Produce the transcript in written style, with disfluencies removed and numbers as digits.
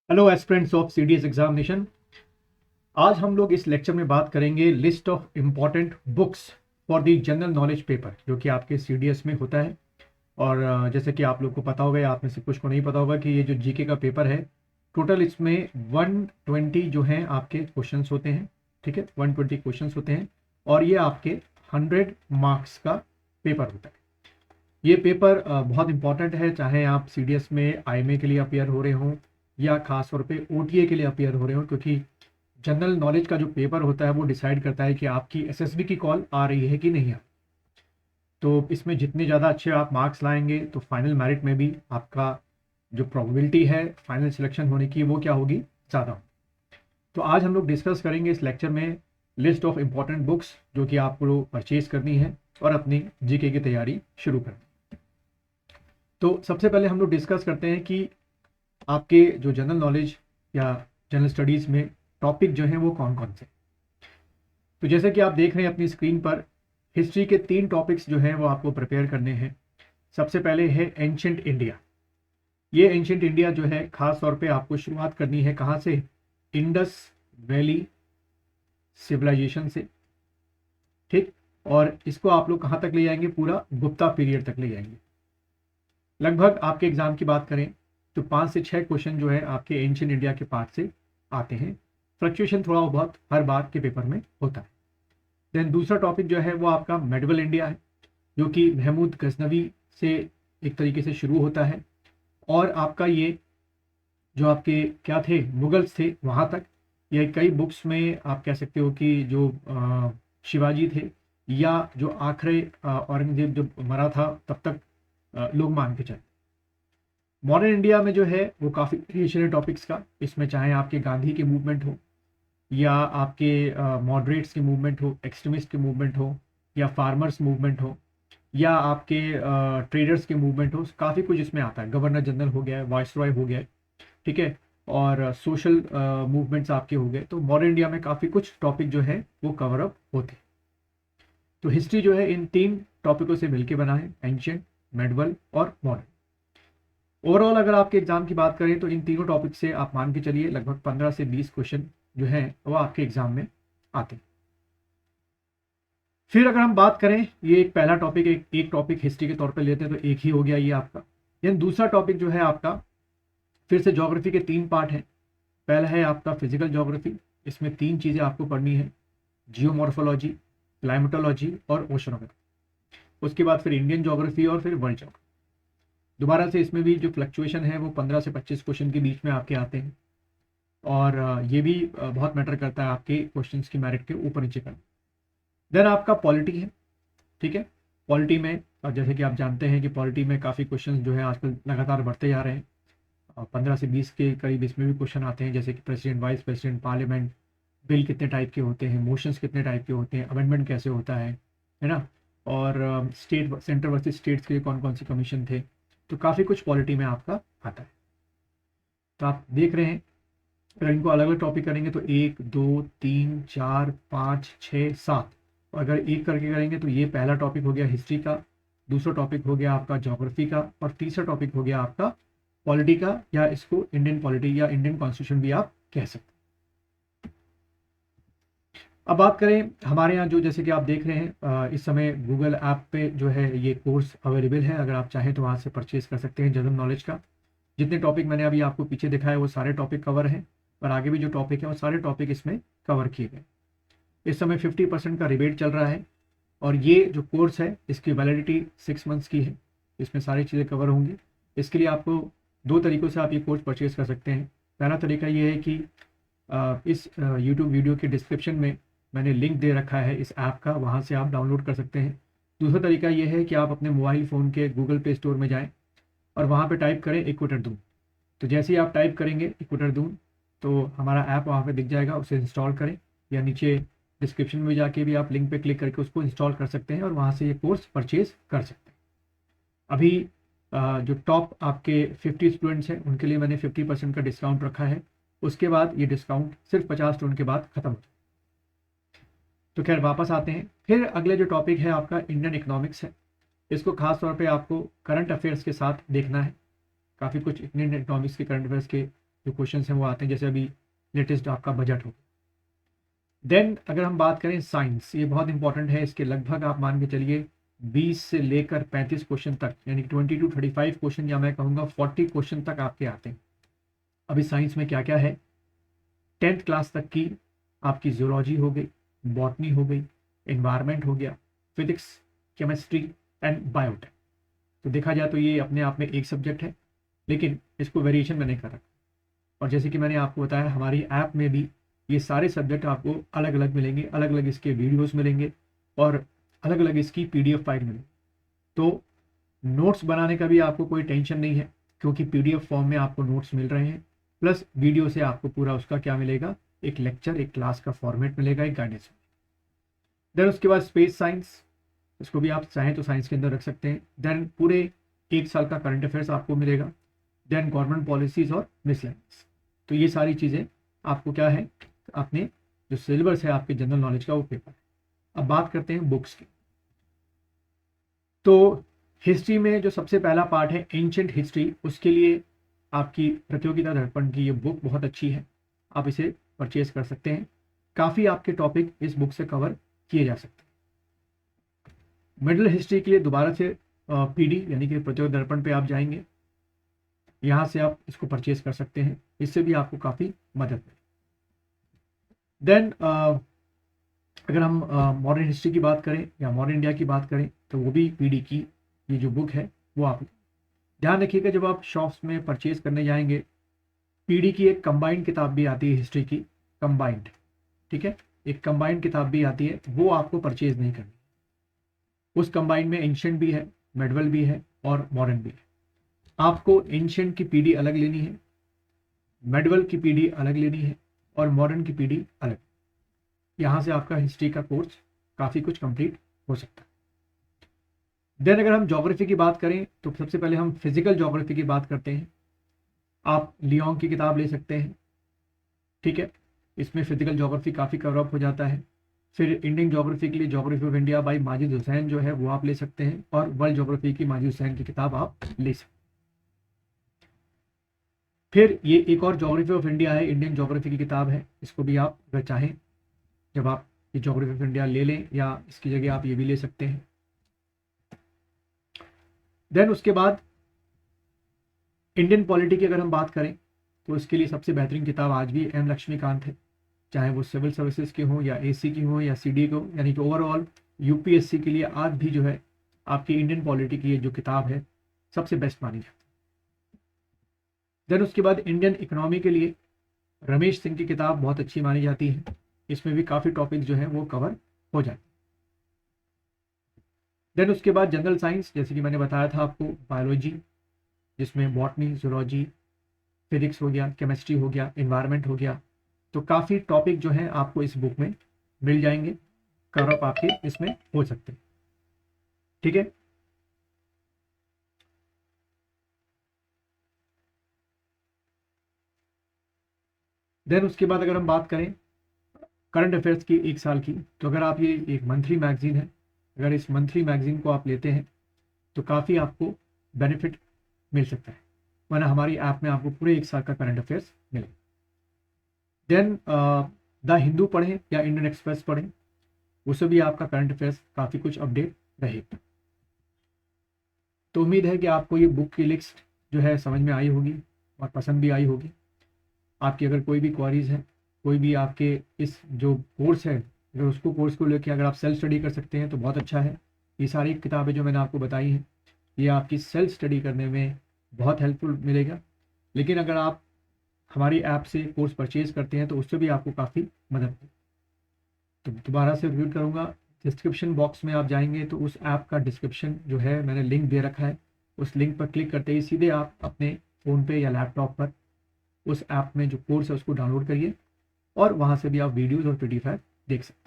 Hello aspirants of CDS examination. आज हम लोग इस लेक्चर में बात करेंगे list of important books for the general knowledge paper जो कि आपके सीडीएस में होता है। और जैसे कि आप लोग को पता होगा या आप में से कुछ को नहीं पता होगा कि ये जो जीके का पेपर है, टोटल इसमें 120 जो हैं आपके क्वेश्चंस होते हैं। ठीक है, 120 क्वेश्चंस होते हैं और ये आपके 100 मार्क्स का पेपर होता है। ये पेपर बहुत इंपॉर्टेंट है, चाहे आप सीडीएस में आईएमए के लिए अपियर हो रहे हों या खास तौर पे ओटीए के लिए अपियर हो रहे हो, क्योंकि जनरल नॉलेज का जो पेपर होता है वो डिसाइड करता है कि आपकी एसएसबी की कॉल आ रही है कि नहीं आ रही। तो इसमें जितने ज़्यादा अच्छे आप मार्क्स लाएंगे तो फाइनल मेरिट में भी आपका जो प्रोबेबिलिटी है फाइनल सिलेक्शन होने की वो क्या होगी, ज़्यादा। तो आज हम लोग डिस्कस करेंगे इस लेक्चर में लिस्ट ऑफ इम्पॉर्टेंट बुक्स जो कि आपको परचेज करनी है और अपनी जीके की तैयारी शुरू करनी। तो सबसे पहले हम लोग डिस्कस करते हैं कि आपके जो जनरल नॉलेज या जनरल स्टडीज़ में टॉपिक जो हैं वो कौन कौन से। तो जैसे कि आप देख रहे हैं अपनी स्क्रीन पर, हिस्ट्री के 3 टॉपिक्स जो हैं वो आपको प्रिपेयर करने हैं। सबसे पहले है एंशंट इंडिया। ये एंशंट इंडिया जो है खास तौर पे आपको शुरुआत करनी है कहाँ से, इंडस वैली सिविलाइजेशन से। ठीक, और इसको आप लोग कहाँ तक ले जाएंगे, पूरा गुप्ता पीरियड तक ले जाएंगे। लगभग आपके एग्जाम की बात करें तो 5 से 6 क्वेश्चन जो है आपके एंशियंट इंडिया के पार्ट से आते हैं। फ्लक्चुएशन थोड़ा बहुत हर बार के पेपर में होता है। देन दूसरा टॉपिक जो है वो आपका मेडिवल इंडिया है, जो कि महमूद गजनवी से एक तरीके से शुरू होता है और आपका ये जो आपके क्या थे, मुगल्स थे, वहाँ तक। या कई बुक्स में आप कह सकते हो कि जो शिवाजी थे या जो आखिरी औरंगजेब जब मरा था तब तक लोग मान के चले। मॉडर्न इंडिया में जो है वो काफ़ी वेरिएशन है टॉपिक्स का। इसमें चाहे आपके गांधी के मूवमेंट हो या आपके मॉडरेट्स के मूवमेंट हो, एक्सट्रीमिस्ट के मूवमेंट हो या फार्मर्स मूवमेंट हो या आपके ट्रेडर्स के मूवमेंट हो, काफ़ी कुछ इसमें आता है। गवर्नर जनरल हो गया है, वाइसरॉय हो गया है, ठीक है, और सोशल मूवमेंट्स आपके हो गए। तो मॉडर्न इंडिया में काफ़ी कुछ टॉपिक जो है वो कवर अप होते हैं। तो हिस्ट्री जो है इन 3 टॉपिकों से मिलकर बना है, एंशियंट, मेडिवल और मॉडर्न। ओवरऑल अगर आपके एग्जाम की बात करें तो इन तीनों टॉपिक से आप मान के चलिए लगभग 15 से 20 क्वेश्चन जो है वो आपके एग्जाम में आते हैं। फिर अगर हम बात करें, ये एक पहला टॉपिक, एक टॉपिक हिस्ट्री के तौर पे लेते हैं तो एक ही हो गया ये आपका। यानी दूसरा टॉपिक जो है आपका फिर से ज्योग्राफी के 3 पार्ट हैं। पहला है आपका फिजिकल ज्योग्राफी, इसमें 3 चीज़ें आपको पढ़नी है, जियोमॉर्फोलॉजी, क्लाइमेटोलॉजी और ओशनोग्राफी। उसके बाद फिर इंडियन ज्योग्राफी और फिर वर्ल्ड ज्योग्राफी। दोबारा से इसमें भी जो फ्लक्चुएशन है वो 15 से 25 क्वेश्चन के बीच में आपके आते हैं और ये भी बहुत मैटर करता है आपके क्वेश्चंस की मेरिट के ऊपर नीचे करना। देन आपका पॉलिटी है, ठीक है। पॉलिटी में जैसे कि आप जानते हैं कि पॉलिटी में काफ़ी क्वेश्चन जो है आजकल लगातार बढ़ते जा रहे हैं। 15 से 20 के करीब इसमें भी क्वेश्चन आते हैं, जैसे कि president, vice president, parliament, bill कितने टाइप के होते हैं, मोशंस कितने टाइप के होते हैं, अमेंडमेंट कैसे होता है ना, और स्टेट सेंटर वर्सेस स्टेट्स के लिए कौन कौन से कमीशन थे। तो काफ़ी कुछ पॉलिटी में आपका आता है। तो आप देख रहे हैं अगर इनको अलग अलग टॉपिक करेंगे तो 1 2 3 4 5 6 7, और अगर एक करके करेंगे तो ये पहला टॉपिक हो गया हिस्ट्री का, दूसरा टॉपिक हो गया आपका ज्योग्राफी का और तीसरा टॉपिक हो गया आपका पॉलिटी का, या इसको इंडियन पॉलिटी या इंडियन कॉन्स्टिट्यूशन भी आप कह सकते हैं। अब बात करें हमारे यहाँ जो, जैसे कि आप देख रहे हैं इस समय गूगल ऐप पे जो है ये कोर्स अवेलेबल है, अगर आप चाहें तो वहाँ से परचेज कर सकते हैं जनरल नॉलेज का। जितने टॉपिक मैंने अभी आपको पीछे दिखाया वो सारे टॉपिक कवर हैं और आगे भी जो टॉपिक है वो सारे टॉपिक इसमें कवर किए गए। इस समय 50% का रिबेट चल रहा है और ये जो कोर्स है इसकी वैलिडिटी 6 मंथ्स की है। इसमें सारी चीज़ें कवर होंगी। इसके लिए आपको 2 तरीक़ों से आप ये कोर्स परचेज कर सकते हैं। पहला तरीका ये है कि इस यूट्यूब वीडियो के डिस्क्रिप्शन में मैंने लिंक दे रखा है इस ऐप का, वहाँ से आप डाउनलोड कर सकते हैं। दूसरा तरीका ये है कि आप अपने मोबाइल फ़ोन के गूगल प्ले स्टोर में जाएँ और वहाँ पे टाइप करें इक्वेटर दून। तो जैसे ही आप टाइप करेंगे इक्वेटर दून तो हमारा ऐप वहाँ पे दिख जाएगा, उसे इंस्टॉल करें, या नीचे डिस्क्रिप्शन में जाके भी आप लिंक पे क्लिक करके उसको इंस्टॉल कर सकते हैं और वहाँ से ये कोर्स परचेज कर सकते हैं। अभी जो टॉप आपके 50 स्टूडेंट्स हैं उनके लिए मैंने 50% का डिस्काउंट रखा है। उसके बाद ये डिस्काउंट सिर्फ 50 स्टूडेंट के बाद ख़त्म हो जाए। तो खैर वापस आते हैं। फिर अगले जो टॉपिक है आपका इंडियन इकोनॉमिक्स है। इसको खास तौर पे आपको करंट अफेयर्स के साथ देखना है। काफ़ी कुछ इंडियन इकोनॉमिक्स के करंट अफेयर्स के जो क्वेश्चन हैं वो आते हैं, जैसे अभी लेटेस्ट आपका बजट हो। देन अगर हम बात करें साइंस, ये बहुत इंपॉर्टेंट है। इसके लगभग आप मान के चलिए 20 से लेकर 35 क्वेश्चन तक, यानी कि 20 to 35 क्वेश्चन, या मैं कहूँगा 40 क्वेश्चन तक आपके आते हैं। अभी साइंस में क्या क्या है, 10th क्लास तक की आपकी जूलॉजी हो गई, बॉटनी हो गई, एनवायरनमेंट हो गया, फिजिक्स, केमिस्ट्री एंड बायोटेक। तो देखा जाए तो ये अपने आप में एक सब्जेक्ट है, लेकिन इसको वेरिएशन मैंने कर रखा। और जैसे कि मैंने आपको बताया, हमारी ऐप में भी ये सारे सब्जेक्ट आपको अलग अलग मिलेंगे, अलग अलग इसके वीडियोस मिलेंगे और अलग अलग इसकी PDF फाइल मिलेगी। तो नोट्स बनाने का भी आपको कोई टेंशन नहीं है, क्योंकि PDF फॉर्म में आपको नोट्स मिल रहे हैं, प्लस वीडियो से आपको पूरा उसका क्या मिलेगा, एक लेक्चर, एक क्लास का फॉर्मेट मिलेगा, एक गाइडेंस। देन उसके बाद स्पेस साइंस, इसको भी आप चाहें तो साइंस के अंदर रख सकते हैं। देन पूरे 1 साल का करंट अफेयर्स आपको मिलेगा। देन गवर्नमेंट पॉलिसीज और मिसलेनियस। तो ये सारी चीज़ें आपको क्या है, अपने जो सिलेबस है आपके जनरल नॉलेज का, वो पेपर है। अब बात करते हैं बुक्स की। तो हिस्ट्री में जो सबसे पहला पार्ट है एंशिएंट हिस्ट्री, उसके लिए आपकी प्रतियोगिता दर्पण की ये बुक बहुत अच्छी है, आप इसे परचेज कर सकते हैं। काफ़ी आपके टॉपिक इस बुक से कवर किए जा सकते हैं। मिडिल हिस्ट्री के लिए दोबारा से PD यानी कि प्रतियोगिता दर्पण पे आप जाएंगे, यहाँ से आप इसको परचेज कर सकते हैं, इससे भी आपको काफ़ी मदद मिलेगी। देन अगर हम मॉडर्न हिस्ट्री की बात करें या मॉडर्न इंडिया की बात करें, तो वो भी PD की ये जो बुक है वो आप ध्यान रखिएगा। जब आप शॉप्स में परचेज करने जाएंगे, PD की एक कंबाइंड किताब भी आती है हिस्ट्री की, कंबाइंड, ठीक है, एक कंबाइंड किताब भी आती है, वो आपको परचेज नहीं करनी। उस कंबाइंड में एंशिएंट भी है, मेडिवल भी है और मॉडर्न भी है। आपको एंशिएंट की PD अलग लेनी है, मेडिवल की PD अलग लेनी है और मॉडर्न की PD अलग। यहाँ से आपका हिस्ट्री का कोर्स काफ़ी कुछ कंप्लीट हो सकता है। देन अगर हम ज्योग्राफी की बात करें, तो सबसे पहले हम फिजिकल ज्योग्राफी की बात करते हैं। आप लियोंग की किताब ले सकते हैं, ठीक है, इसमें फिजिकल ज्योग्राफी काफ़ी कवर अप हो जाता है। फिर इंडियन ज्योग्राफी के लिए geography of India by Majid Hussain जो है वो आप ले सकते हैं, और वर्ल्ड ज्योग्राफी की माजिद हुसैन की किताब आप ले सकते हैं। फिर ये एक और ज्योग्राफी ऑफ इंडिया है, इंडियन ज्योग्राफी की किताब है, इसको भी आप अगर चाहें, जब आप ये ज्योग्राफी ऑफ इंडिया ले लें, या इसकी जगह आप ये भी ले सकते हैं। देन उसके बाद इंडियन पॉलिटी की अगर हम बात करें, तो इसके लिए सबसे बेहतरीन किताब आज भी M लक्ष्मीकांत है, चाहे वो सिविल सर्विसेज के हों या AC की हों या CD को, यानी कि ओवरऑल UPSC के लिए आज भी जो है आपकी इंडियन पॉलिटी की ये जो किताब है सबसे बेस्ट मानी जाती है। देन उसके बाद इंडियन इकोनॉमी के लिए रमेश सिंह की किताब बहुत अच्छी मानी जाती है, इसमें भी काफ़ी टॉपिक जो हैं वो कवर हो जाते हैं। देन उसके बाद जनरल साइंस, जैसे कि मैंने बताया था आपको, बायोलॉजी, जिसमें बॉटनी, जूलॉजी, फिजिक्स हो गया, केमिस्ट्री हो गया, एनवायरनमेंट हो गया। तो काफ़ी टॉपिक जो हैं आपको इस बुक में मिल जाएंगे, कवर अप आपके इसमें हो सकते हैं, ठीक है। देन उसके बाद अगर हम बात करें करंट अफेयर्स की 1 साल की, तो अगर आप ये एक मंथली मैगजीन है, अगर इस मंथली मैगजीन को आप लेते हैं तो काफ़ी आपको बेनिफिट मिल सकता है, वरना हमारी ऐप में आपको पूरे 1 साल का करंट अफेयर्स मिले। देन द हिंदू पढ़ें या इंडियन एक्सप्रेस पढ़ें, उससे भी आपका करंट अफेयर्स काफ़ी कुछ अपडेट रहेगा। तो उम्मीद है कि आपको ये बुक की लिस्ट जो है समझ में आई होगी और पसंद भी आई होगी। आपकी अगर कोई भी क्वारीज है, कोई भी आपके इस जो कोर्स है, अगर उसको कोर्स को लेकर अगर आप सेल्फ स्टडी कर सकते हैं तो बहुत अच्छा है। ये सारी किताबें जो मैंने आपको बताई हैं, ये आपकी सेल्फ स्टडी करने में बहुत हेल्पफुल मिलेगा। लेकिन अगर आप हमारी ऐप से कोर्स परचेज करते हैं तो उससे भी आपको काफ़ी मदद मिलेगी। तो दोबारा से रिपीट करूँगा, डिस्क्रिप्शन बॉक्स में आप जाएंगे तो उस ऐप का डिस्क्रिप्शन जो है मैंने लिंक दे रखा है, उस लिंक पर क्लिक करते ही सीधे आप अपने फ़ोन पे या लैपटॉप पर उस ऐप में जो कोर्स है उसको डाउनलोड करिए, और वहाँ से भी आप वीडियोज़ और PDF देख सकते हैं।